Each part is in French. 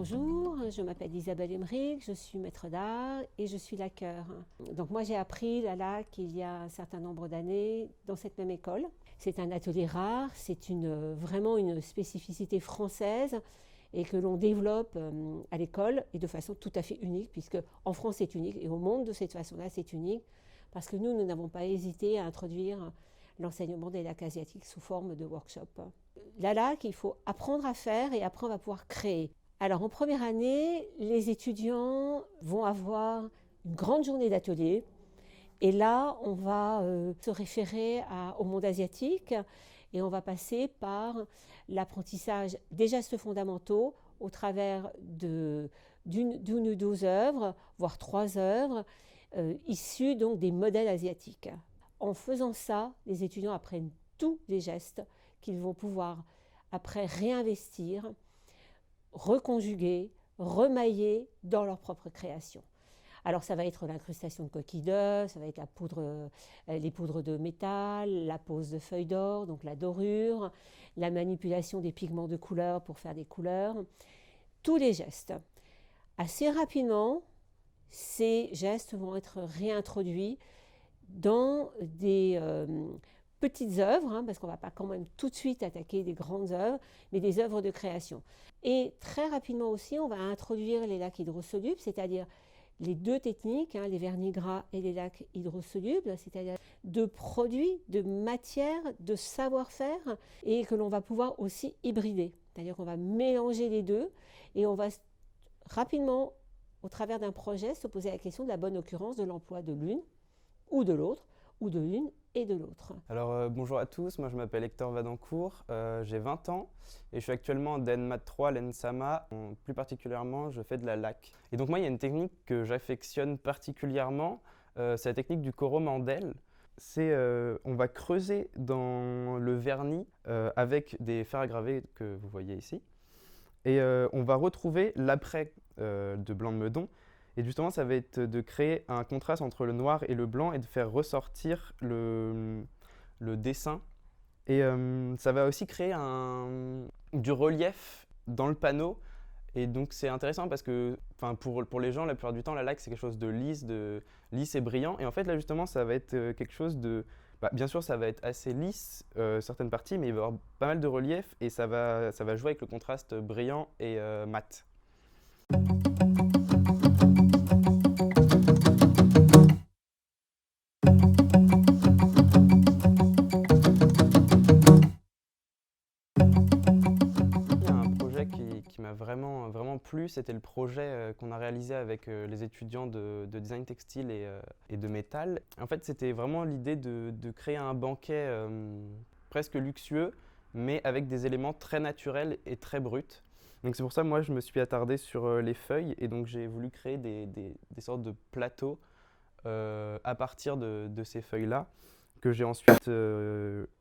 Bonjour, je m'appelle Isabelle Emmerich, je suis maître d'art et je suis laqueur. Donc moi j'ai appris la laque il y a un certain nombre d'années dans cette même école. C'est un atelier rare, c'est vraiment une spécificité française et que l'on développe à l'école et de façon tout à fait unique, puisque en France c'est unique et au monde de cette façon-là c'est unique, parce que nous n'avons pas hésité à introduire l'enseignement des laques asiatiques sous forme de workshop. La laque, il faut apprendre à faire et après on va pouvoir créer. Alors en première année, les étudiants vont avoir une grande journée d'atelier et là on va se référer au monde asiatique et on va passer par l'apprentissage des gestes fondamentaux au travers d'une ou deux œuvres, voire 3 œuvres, issues donc des modèles asiatiques. En faisant ça, les étudiants apprennent tous les gestes qu'ils vont pouvoir après réinvestir, reconjuguer, remailler dans leur propre création. Alors ça va être l'incrustation de coquilles d'œufs, ça va être les poudres de métal, la pose de feuilles d'or, donc la dorure, la manipulation des pigments de couleur pour faire des couleurs, tous les gestes. Assez rapidement, ces gestes vont être réintroduits dans des petites œuvres, parce qu'on ne va pas quand même tout de suite attaquer des grandes œuvres, mais des œuvres de création. Et très rapidement aussi, on va introduire les laques hydrosolubles, c'est-à-dire les deux techniques, les vernis gras et les laques hydrosolubles, c'est-à-dire de produits, de matières, de savoir-faire, et que l'on va pouvoir aussi hybrider. C'est-à-dire qu'on va mélanger les deux et on va rapidement, au travers d'un projet, se poser la question de la bonne occurrence de l'emploi de l'une ou de l'autre, ou de l'une et de l'autre. Alors bonjour à tous, moi je m'appelle Hector Vadancourt, j'ai 20 ans et je suis actuellement en DNMAT 3 à l'ENSAMA. Plus particulièrement, je fais de la laque. Et donc moi, il y a une technique que j'affectionne particulièrement, c'est la technique du Coromandel. On va creuser dans le vernis avec des fers à graver que vous voyez ici. Et on va retrouver l'après de Blanc de Meudon. Et justement, ça va être de créer un contraste entre le noir et le blanc et de faire ressortir le dessin. Et ça va aussi créer du relief dans le panneau. Et donc c'est intéressant parce que pour les gens, la plupart du temps, la laque, c'est quelque chose de lisse et brillant. Et en fait, là, justement, ça va être quelque chose de... bien sûr, ça va être assez lisse, certaines parties, mais il va y avoir pas mal de relief et ça va jouer avec le contraste brillant et mat. Il y a un projet qui m'a vraiment plu, c'était le projet qu'on a réalisé avec les étudiants de design textile et de métal. En fait, c'était vraiment l'idée de créer un banquet presque luxueux, mais avec des éléments très naturels et très bruts. Donc c'est pour ça, moi, je me suis attardé sur les feuilles et donc j'ai voulu créer des sortes de plateaux à partir de ces feuilles-là, que j'ai ensuite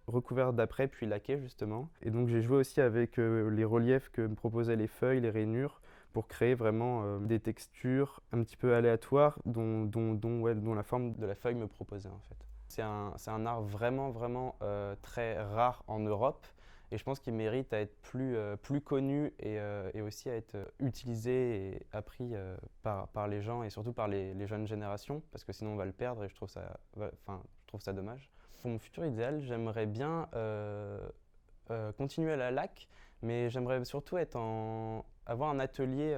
recouvert d'après, puis laqué justement. Et donc j'ai joué aussi avec les reliefs que me proposaient les feuilles, les rainures, pour créer vraiment des textures un petit peu aléatoires dont la forme de la feuille me proposait en fait. C'est un art vraiment très rare en Europe et je pense qu'il mérite à être plus connu et aussi à être utilisé et appris par les gens et surtout par les jeunes générations parce que sinon on va le perdre et je trouve ça dommage. Pour mon futur idéal, j'aimerais bien continuer à la laque, mais j'aimerais surtout avoir un atelier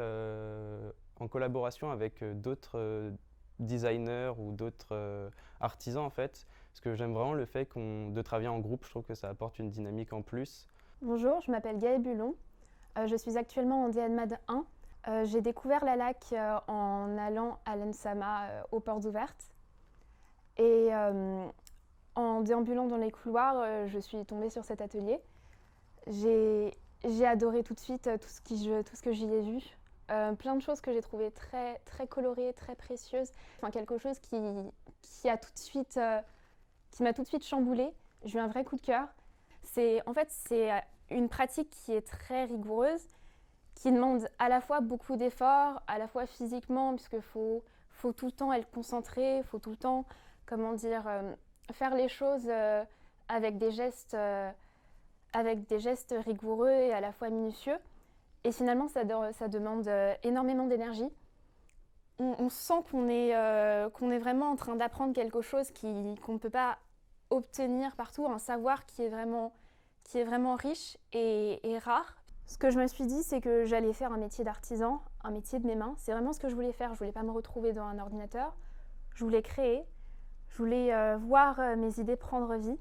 en collaboration avec d'autres designers ou d'autres artisans en fait, parce que j'aime vraiment le fait de travailler en groupe, je trouve que ça apporte une dynamique en plus. Bonjour, je m'appelle Gaëlle Bulon, je suis actuellement en DNMAD 1. J'ai découvert la laque en allant à l'ENSAMA aux portes ouvertes et en déambulant dans les couloirs, je suis tombée sur cet atelier. J'ai adoré tout de suite tout ce que j'y ai vu. Plein de choses que j'ai trouvées très, très colorées, très précieuses. Quelque chose qui m'a tout de suite chamboulée. J'ai eu un vrai coup de cœur. C'est une pratique qui est très rigoureuse, qui demande à la fois beaucoup d'efforts, à la fois physiquement, puisqu'il faut tout le temps être concentré, il faut tout le temps, faire les choses avec des gestes rigoureux et à la fois minutieux. Et finalement, ça demande énormément d'énergie. On sent qu'on est vraiment en train d'apprendre quelque chose qu'on ne peut pas obtenir partout, un savoir qui est vraiment riche et rare. Ce que je me suis dit, c'est que j'allais faire un métier d'artisan, un métier de mes mains. C'est vraiment ce que je voulais faire. Je ne voulais pas me retrouver devant un ordinateur. Je voulais créer. Je voulais voir mes idées prendre vie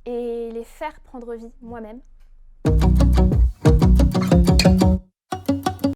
et les faire prendre vie moi-même.